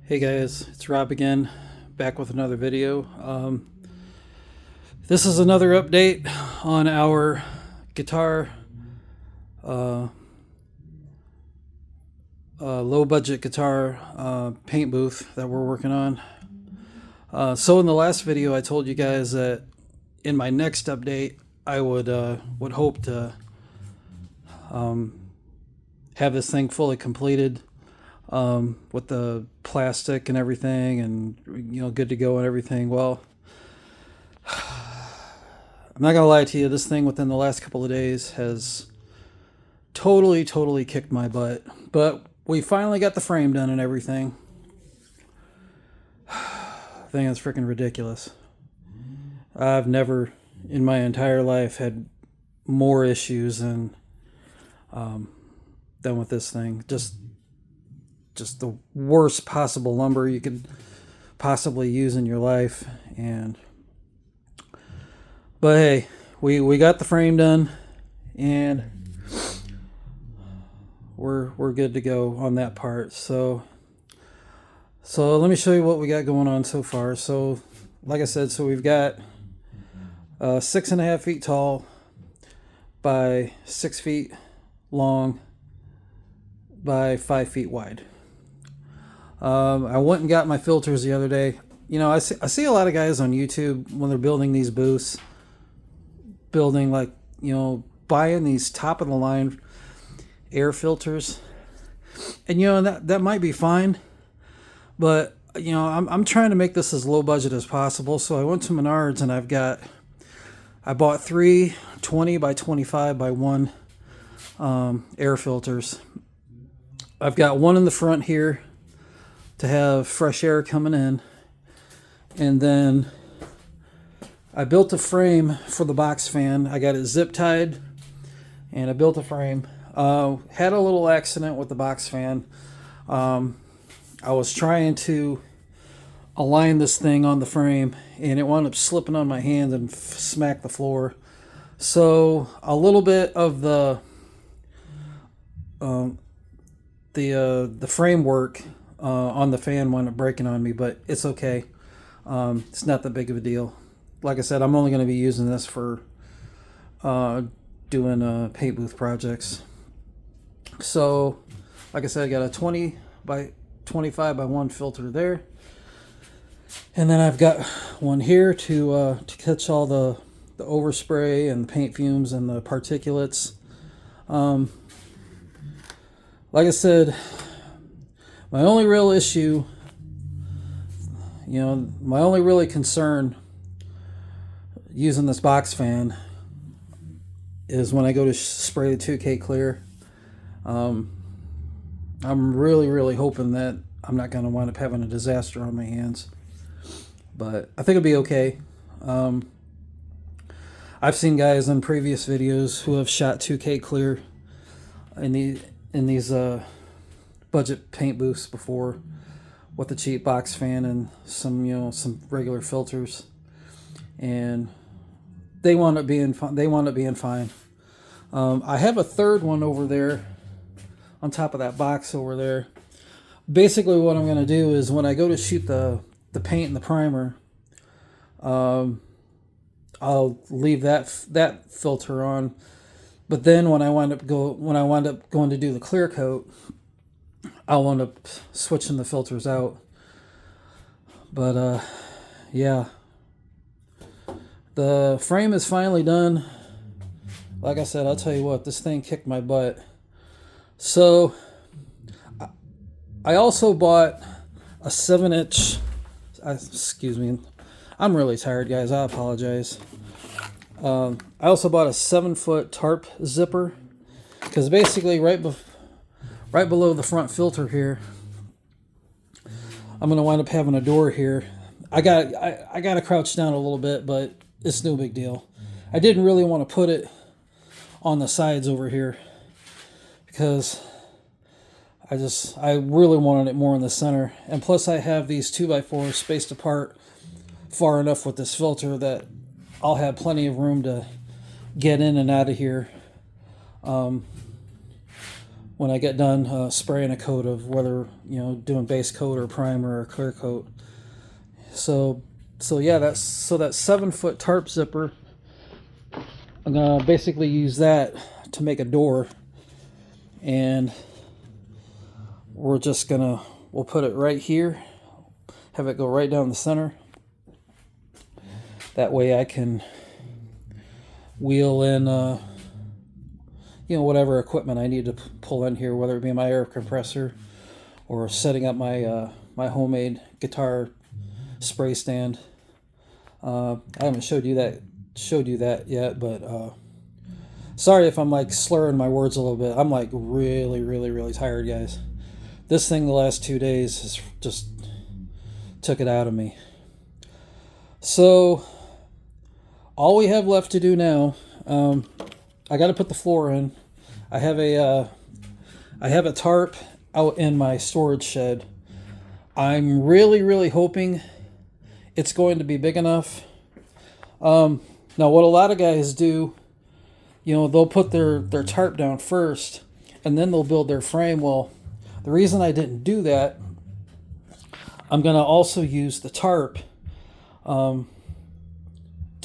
Hey guys, it's Rob again, back with another video. This is another update on our guitar, uh, low budget guitar paint booth that we're working on. So in the last video, I told you guys that in my next update, I would hope to have this thing fully completed. With the plastic and everything, and good to go and everything. Well, I'm not gonna lie to you, this thing within the last couple of days has totally kicked my butt. But we finally got the frame done and everything. I think it's freaking ridiculous. I've never in my entire life had more issues than with this thing. Just the worst possible lumber you could possibly use in your life. But hey, we got the frame done, and we're good to go on that part. So let me show you what we got going on so far. So like I said, so we've got 6.5 feet tall by 6 feet long by 5 feet wide. I went and got my filters the other day. I see a lot of guys on YouTube when they're building these booths, buying these top of the line air filters, and that might be fine, but I'm trying to make this as low budget as possible. So I went to Menards and I bought 3 20 by 25 by 1 air filters. I've got one in the front here to have fresh air coming in, and then I built a frame for the box fan. I got it zip tied, and I built a frame. Had a little accident with the box fan. I was trying to align this thing on the frame, and it wound up slipping on my hand and smacked the floor. So a little bit of the framework on the fan wound up breaking on me, but it's okay. It's not that big of a deal. Like I said, I'm only going to be using this for doing paint booth projects. So, like I said, I got a 20 by 25 by 1 filter there, and then I've got one here to catch all the overspray and the paint fumes and the particulates. Like I said, my only real issue, my only really concern using this box fan is when I go to spray the 2K clear. I'm really hoping that I'm not going to wind up having a disaster on my hands, but I think it'll be okay. I've seen guys in previous videos who have shot 2K clear in these budget paint booths before with the cheap box fan and some regular filters, and they wound up being fine. I have a third one over there on top of that box over there. Basically what I'm going to do is when I go to shoot the paint and the primer, I'll leave that filter on, but then when I wind up going to do the clear coat, I'll end up switching the filters out. But yeah, the frame is finally done. Like I said, I'll tell you what, this thing kicked my butt. So I also bought a 7-inch, excuse me, I'm really tired, guys, I apologize. I also bought a 7-foot tarp zipper, because basically right below the front filter here, I'm going to wind up having a door here. I got to crouch down a little bit, but it's no big deal. I didn't really want to put it on the sides over here, because I really wanted it more in the center. And plus I have these 2x4s spaced apart far enough with this filter that I'll have plenty of room to get in and out of here. when I get done spraying a coat of whether, doing base coat or primer or clear coat. So yeah, that 7-foot tarp zipper, I'm gonna basically use that to make a door, and we'll put it right here, have it go right down the center. That way I can wheel in whatever equipment I need to pull in here, whether it be my air compressor or setting up my my homemade guitar spray stand. I haven't showed you that yet, but sorry if I'm like slurring my words a little bit. I'm like really, really, really tired, guys. This thing the last 2 days has just took it out of me. So all we have left to do now, I got to put the floor in. I have a tarp out in my storage shed. I'm really, really hoping it's going to be big enough. Now, what a lot of guys do, they'll put their tarp down first, and then they'll build their frame. Well, the reason I didn't do that, I'm going to also use the tarp to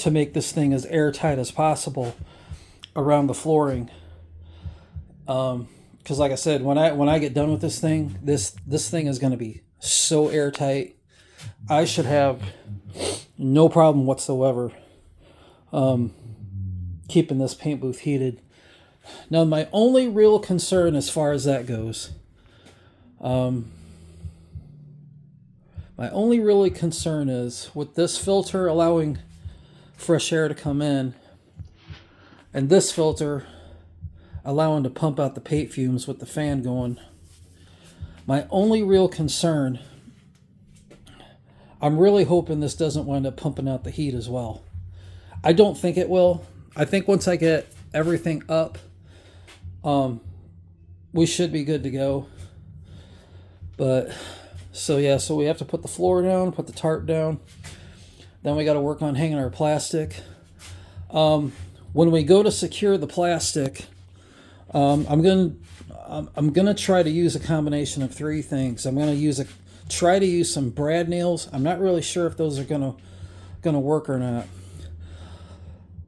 make this thing as airtight as possible around the flooring. Because like I said, when I get done with this thing, this thing is going to be so airtight. I should have no problem whatsoever keeping this paint booth heated. Now, my only real concern as far as that goes, my only really concern is with this filter allowing fresh air to come in, and this filter allowing to pump out the paint fumes with the fan going. My only real concern, I'm really hoping this doesn't wind up pumping out the heat as well. I don't think it will. I think once I get everything up, we should be good to go. But so we have to put the floor down, put the tarp down. Then we got to work on hanging our plastic. When we go to secure the plastic, I'm gonna try to use a combination of 3 things. I'm gonna try to use some brad nails. I'm not really sure if those are gonna work or not,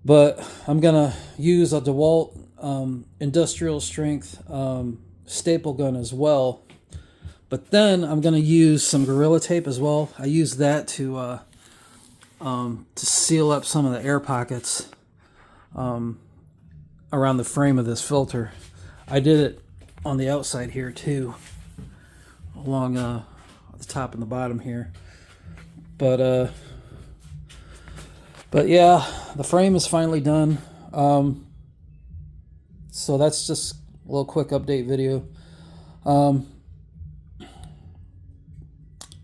but I'm gonna use a DeWalt industrial strength staple gun as well. But then I'm gonna use some Gorilla Tape as well. I use that to seal up some of the air pockets around the frame of this filter. I did it on the outside here too, along the top and the bottom here. But yeah, the frame is finally done. So that's just a little quick update video.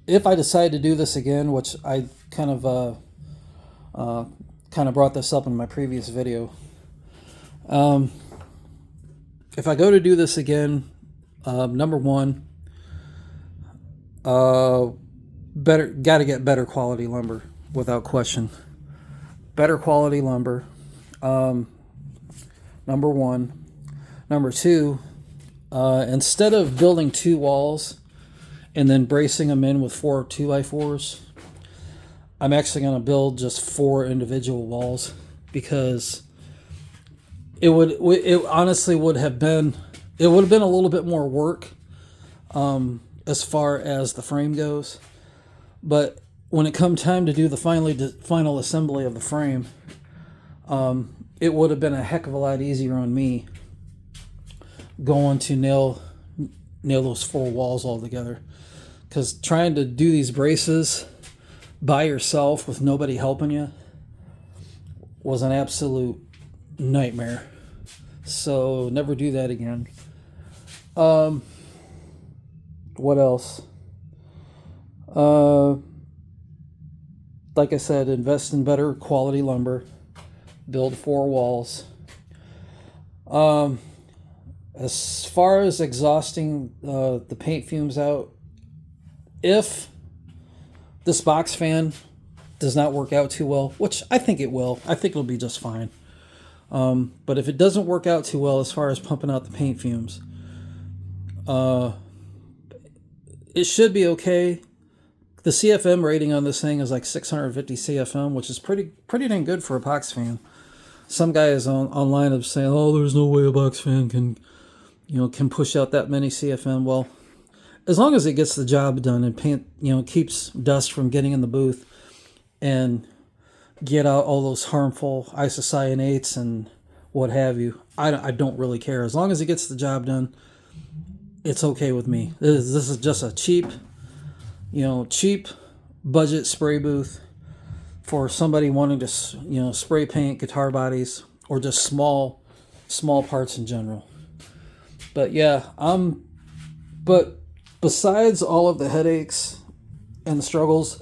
If I decide to do this again, which I kind of brought this up in my previous video. If I go to do this again, number one, got to get better quality lumber without question. Better quality lumber, number one. Number two, instead of building 2 walls and then bracing them in with 4 2x4s, I'm actually going to build just 4 individual walls, because it honestly would have been a little bit more work as far as the frame goes. But when it come time to do the final assembly of the frame, it would have been a heck of a lot easier on me going to nail those 4 walls all together. Because trying to do these braces by yourself with nobody helping you was an absolute nightmare. So never do that again. What else? Like I said, invest in better quality lumber. Build 4 walls. As far as exhausting the paint fumes out, if this box fan does not work out too well, which I think it will, I think it'll be just fine. But if it doesn't work out too well as far as pumping out the paint fumes, It should be okay. The CFM rating on this thing is like 650 CFM, which is pretty dang good for a box fan. Some guys online have saying, "Oh, there's no way a box fan can push out that many CFM." Well, as long as it gets the job done and keeps dust from getting in the booth and get out all those harmful isocyanates and what have you, I don't really care. As long as it gets the job done, it's okay with me. This is just a cheap budget spray booth for somebody wanting to, spray paint guitar bodies or just small parts in general. But yeah, but besides all of the headaches and struggles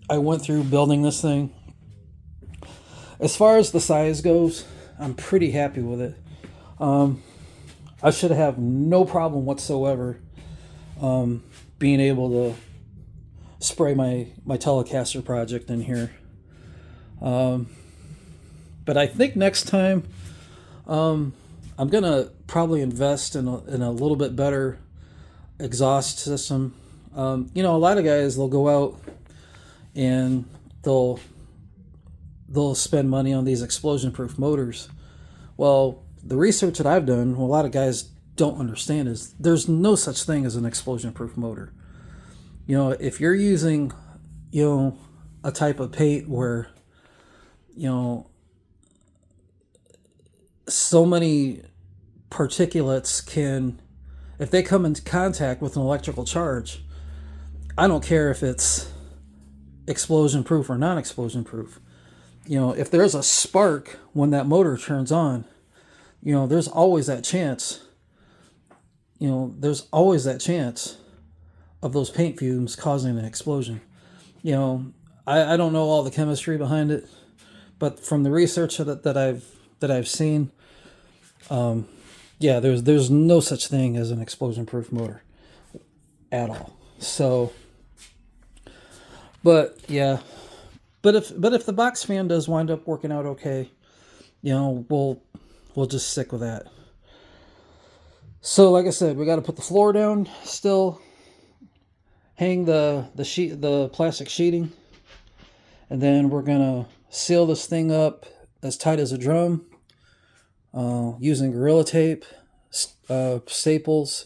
I went through building this thing, as far as the size goes, I'm pretty happy with it. I should have no problem whatsoever being able to spray my Telecaster project in here. But I think next time I'm gonna probably invest in a little bit better exhaust system. A lot of guys, they'll go out and they'll spend money on these explosion-proof motors. Well, the research that I've done, what a lot of guys don't understand is there's no such thing as an explosion-proof motor. If you're using, a type of paint where, so many particulates if they come into contact with an electrical charge, I don't care if it's explosion-proof or non-explosion-proof. If there's a spark when that motor turns on, there's always that chance. There's always that chance of those paint fumes causing an explosion. I don't know all the chemistry behind it, but from the research that I've seen, there's no such thing as an explosion-proof motor at all. So, but if the box fan does wind up working out okay, we'll just stick with that. So, like I said, we got to put the floor down still, hang the plastic sheeting, and then we're gonna seal this thing up as tight as a drum, using Gorilla Tape, staples,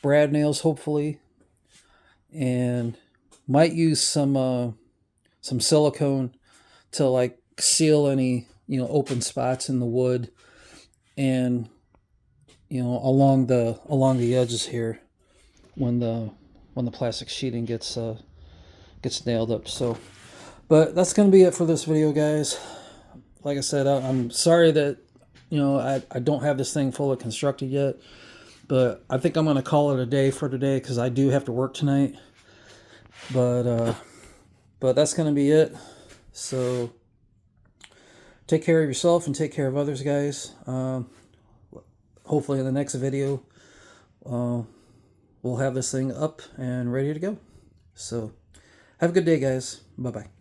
brad nails, hopefully, and might use some silicone to seal any open spots in the wood and along the edges here when the plastic sheeting gets nailed up. So, but that's gonna be it for this video, guys. Like I said, I'm sorry that I don't have this thing fully constructed yet, but I think I'm gonna call it a day for today because I do have to work tonight. But that's gonna be it. So take care of yourself and take care of others, guys. Hopefully in the next video, we'll have this thing up and ready to go. So have a good day, guys. Bye-bye.